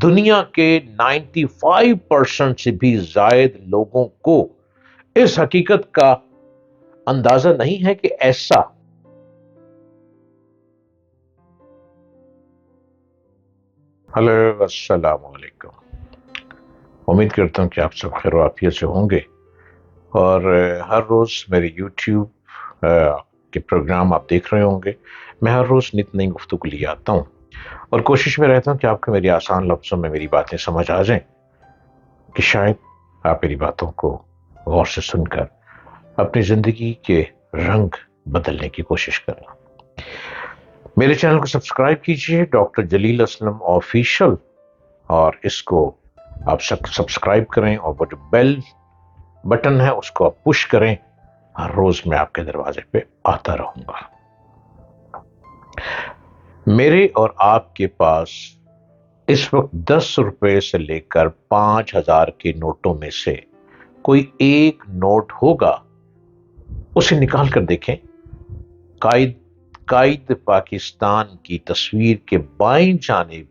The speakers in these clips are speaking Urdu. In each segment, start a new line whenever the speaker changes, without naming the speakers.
دنیا کے 95% سے بھی زائد لوگوں کو اس حقیقت کا اندازہ نہیں ہے کہ ایسا ہلو السلام علیکم۔ امید کرتا ہوں کہ آپ سب خیر و عافیت سے ہوں گے اور ہر روز میرے یوٹیوب کے پروگرام آپ دیکھ رہے ہوں گے۔ میں ہر روز نت نئی گفتگو لیے آتا ہوں اور کوشش میں رہتا ہوں کہ آپ کو میری آسان لفظوں میں میری باتیں سمجھ آ جائیں کہ شاید آپ میری باتوں کو غور سے سن کر اپنی زندگی کے رنگ بدلنے کی کوشش کریں۔ میرے چینل کو سبسکرائب کیجیے، ڈاکٹر جلیل اسلم آفیشل، اور اس کو آپ سبسکرائب کریں اور وہ جو بیل بٹن ہے اس کو آپ پش کریں۔ ہر روز میں آپ کے دروازے پہ آتا رہوں گا۔ میرے اور آپ کے پاس اس وقت 10 روپے سے لے کر 5,000 کے نوٹوں میں سے کوئی ایک نوٹ ہوگا، اسے نکال کر دیکھیں۔ قائد پاکستان کی تصویر کے بائیں جانب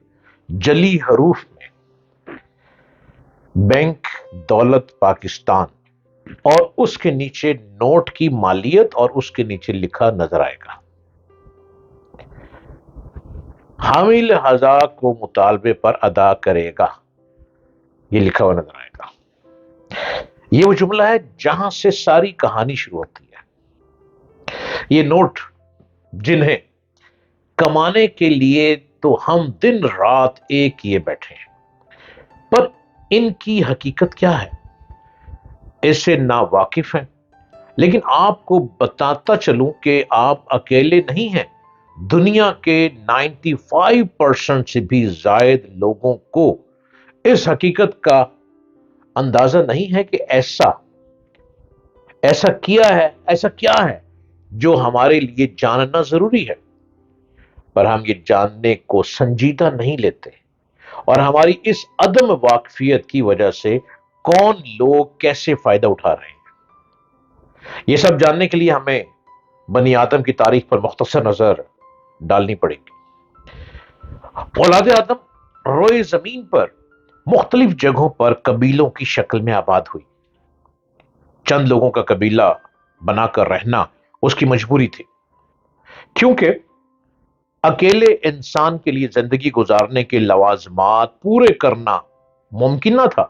جلی حروف میں بینک دولت پاکستان اور اس کے نیچے نوٹ کی مالیت اور اس کے نیچے لکھا نظر آئے گا۔ حامل ہزا کو مطالبے پر ادا کرے گا، یہ لکھا ہوا نظر آئے گا۔ یہ وہ جملہ ہے جہاں سے ساری کہانی شروع ہوتی ہے۔ یہ نوٹ جنہیں کمانے کے لیے تو ہم دن رات ایک کیے بیٹھے ہیں، پر ان کی حقیقت کیا ہے اس سے نا واقف ہیں۔ لیکن آپ کو بتاتا چلوں کہ آپ اکیلے نہیں ہیں۔ دنیا کے 95% سے بھی زائد لوگوں کو اس حقیقت کا اندازہ نہیں ہے کہ ایسا کیا ہے جو ہمارے لیے جاننا ضروری ہے، پر ہم یہ جاننے کو سنجیدہ نہیں لیتے، اور ہماری اس عدم واقفیت کی وجہ سے کون لوگ کیسے فائدہ اٹھا رہے ہیں۔ یہ سب جاننے کے لیے ہمیں بنی آدم کی تاریخ پر مختصر نظر ڈالنی پڑے گی۔ اولاد آدم روئے زمین پر مختلف جگہوں پر قبیلوں کی شکل میں آباد ہوئی۔ چند لوگوں کا قبیلہ بنا کر رہنا اس کی مجبوری تھی، کیونکہ اکیلے انسان کے لیے زندگی گزارنے کے لوازمات پورے کرنا ممکن نہ تھا۔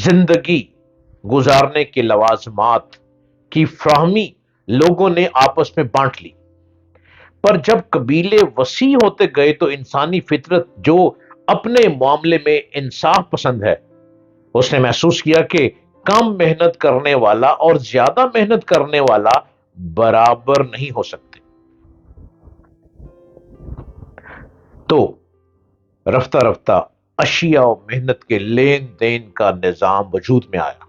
زندگی گزارنے کے لوازمات کی فراہمی لوگوں نے آپس میں بانٹ لی، پر جب قبیلے وسیع ہوتے گئے تو انسانی فطرت جو اپنے معاملے میں انصاف پسند ہے، اس نے محسوس کیا کہ کم محنت کرنے والا اور زیادہ محنت کرنے والا برابر نہیں ہو سکتے۔ تو رفتہ رفتہ اشیاء و محنت کے لین دین کا نظام وجود میں آیا،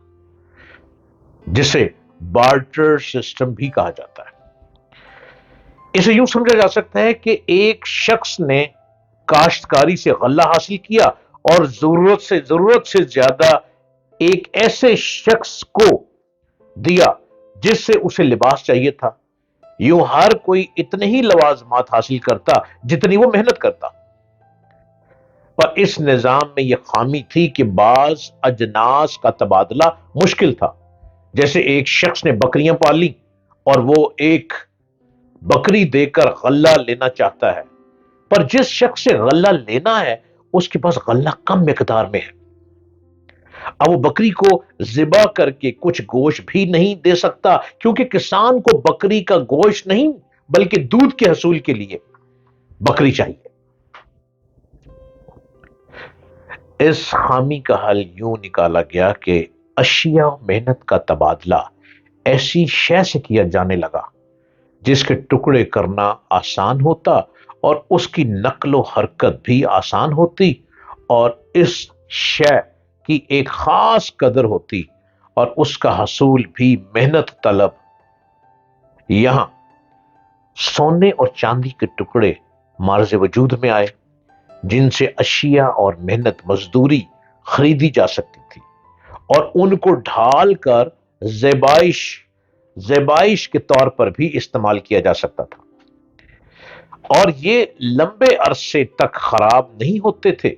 جسے بارٹر سسٹم بھی کہا جاتا ہے۔ اسے یوں سمجھا جا سکتا ہے کہ ایک شخص نے کاشتکاری سے غلہ حاصل کیا اور ضرورت سے زیادہ ایک ایسے شخص کو دیا جس سے اسے لباس چاہیے تھا۔ یوں ہر کوئی اتنے ہی لوازمات حاصل کرتا جتنی وہ محنت کرتا، پر اس نظام میں یہ خامی تھی کہ بعض اجناس کا تبادلہ مشکل تھا۔ جیسے ایک شخص نے بکریاں پالی اور وہ ایک بکری دے کر غلہ لینا چاہتا ہے، پر جس شخص سے غلہ لینا ہے اس کے پاس غلہ کم مقدار میں ہے۔ اب وہ بکری کو ذبح کر کے کچھ گوشت بھی نہیں دے سکتا، کیونکہ کسان کو بکری کا گوشت نہیں بلکہ دودھ کے حصول کے لیے بکری چاہیے۔ اس خامی کا حل یوں نکالا گیا کہ اشیاء و محنت کا تبادلہ ایسی شے سے کیا جانے لگا جس کے ٹکڑے کرنا آسان ہوتا اور اس کی نقل و حرکت بھی آسان ہوتی، اور اس شے کی ایک خاص قدر ہوتی اور اس کا حصول بھی محنت طلب۔ یہاں سونے اور چاندی کے ٹکڑے معرض وجود میں آئے جن سے اشیاء اور محنت مزدوری خریدی جا سکتی تھی، اور ان کو ڈھال کر زیبائش کے طور پر بھی استعمال کیا جا سکتا تھا، اور یہ لمبے عرصے تک خراب نہیں ہوتے تھے۔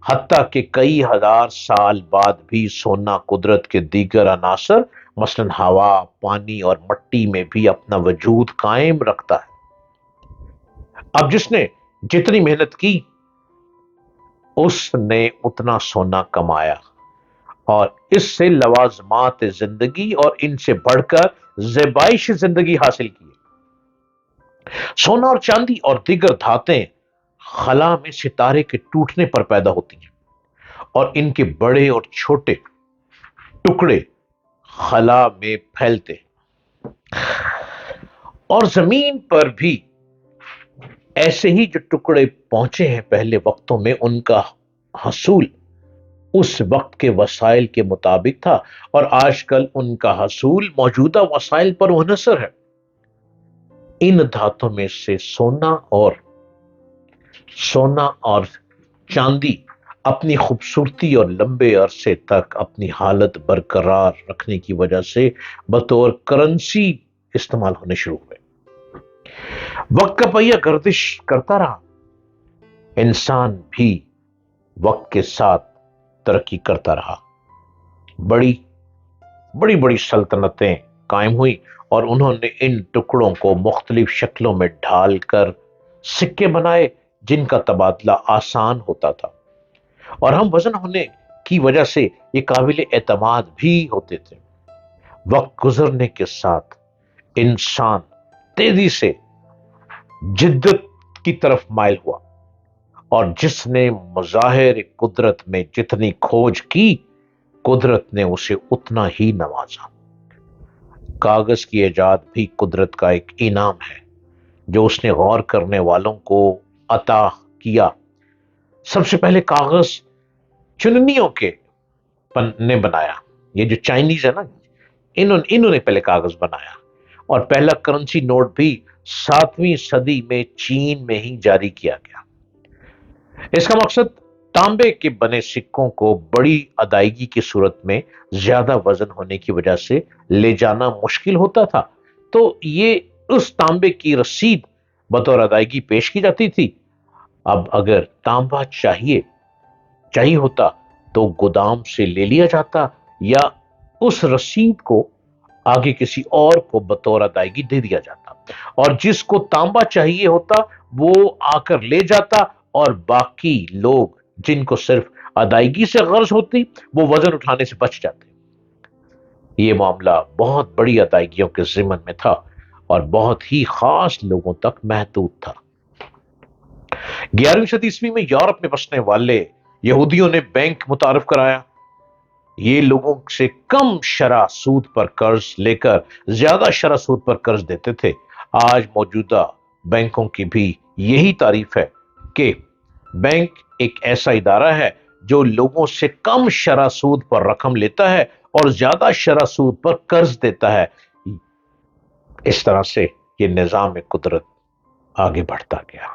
حتیٰ کہ کئی ہزار سال بعد بھی سونا قدرت کے دیگر عناصر مثلاً ہوا، پانی اور مٹی میں بھی اپنا وجود قائم رکھتا ہے۔ اب جس نے جتنی محنت کی اس نے اتنا سونا کمایا اور اس سے لوازمات زندگی اور ان سے بڑھ کر زیبائش زندگی حاصل کی۔ سونا اور چاندی اور دیگر دھاتیں خلا میں ستارے کے ٹوٹنے پر پیدا ہوتی ہیں اور ان کے بڑے اور چھوٹے ٹکڑے خلا میں پھیلتے اور زمین پر بھی ایسے ہی جو ٹکڑے پہنچے ہیں پہلے وقتوں میں ان کا حصول اس وقت کے وسائل کے مطابق تھا اور آج کل ان کا حصول موجودہ وسائل پر منحصر ہے۔ ان دھاتوں میں سے سونا اور چاندی اپنی خوبصورتی اور لمبے عرصے تک اپنی حالت برقرار رکھنے کی وجہ سے بطور کرنسی استعمال ہونے شروع ہوئے۔ وقت کا پہیہ گردش کرتا رہا، انسان بھی وقت کے ساتھ ترقی کرتا رہا، بڑی بڑی سلطنتیں قائم ہوئی اور انہوں نے ان ٹکڑوں کو مختلف شکلوں میں ڈھال کر سکے بنائے جن کا تبادلہ آسان ہوتا تھا اور ہم وزن ہونے کی وجہ سے یہ قابل اعتماد بھی ہوتے تھے۔ وقت گزرنے کے ساتھ انسان تیزی سے جدت کی طرف مائل ہوا اور جس نے مظاہر قدرت میں جتنی کھوج کی قدرت نے اسے اتنا ہی نوازا۔ کاغذ کی ایجاد بھی قدرت کا ایک انعام ہے جو اس نے غور کرنے والوں کو عطا کیا۔ سب سے پہلے کاغذ چننیوں کے نے بنایا، یہ جو چائنیز ہے نا، انہوں نے پہلے کاغذ بنایا اور پہلا کرنسی نوٹ بھی 7ویں صدی میں چین میں ہی جاری کیا گیا۔ اس کا مقصد تانبے کے بنے سکوں کو بڑی ادائیگی کی صورت میں زیادہ وزن ہونے کی وجہ سے لے جانا مشکل ہوتا تھا، تو یہ اس تانبے کی رسید بطور ادائیگی پیش کی جاتی تھی۔ اب اگر تانبا چاہیے ہوتا تو گودام سے لے لیا جاتا یا اس رسید کو آگے کسی اور کو بطور ادائیگی دے دیا جاتا اور جس کو تانبا چاہیے ہوتا وہ آ کر لے جاتا اور باقی لوگ جن کو صرف ادائیگی سے غرض ہوتی وہ وزن اٹھانے سے بچ جاتے۔ یہ معاملہ بہت بڑی ادائیگیوں کے ضمن میں تھا اور بہت ہی خاص لوگوں تک محدود تھا۔ 11ویں صدی عیسوی میں یورپ میں بسنے والے یہودیوں نے بینک متعارف کرایا۔ یہ لوگوں سے کم شرح سود پر قرض لے کر زیادہ شرح سود پر قرض دیتے تھے۔ آج موجودہ بینکوں کی بھی یہی تعریف ہے کہ بینک ایک ایسا ادارہ ہے جو لوگوں سے کم شرح سود پر رقم لیتا ہے اور زیادہ شرح سود پر قرض دیتا ہے۔ اس طرح سے یہ نظام قدرت آگے بڑھتا گیا۔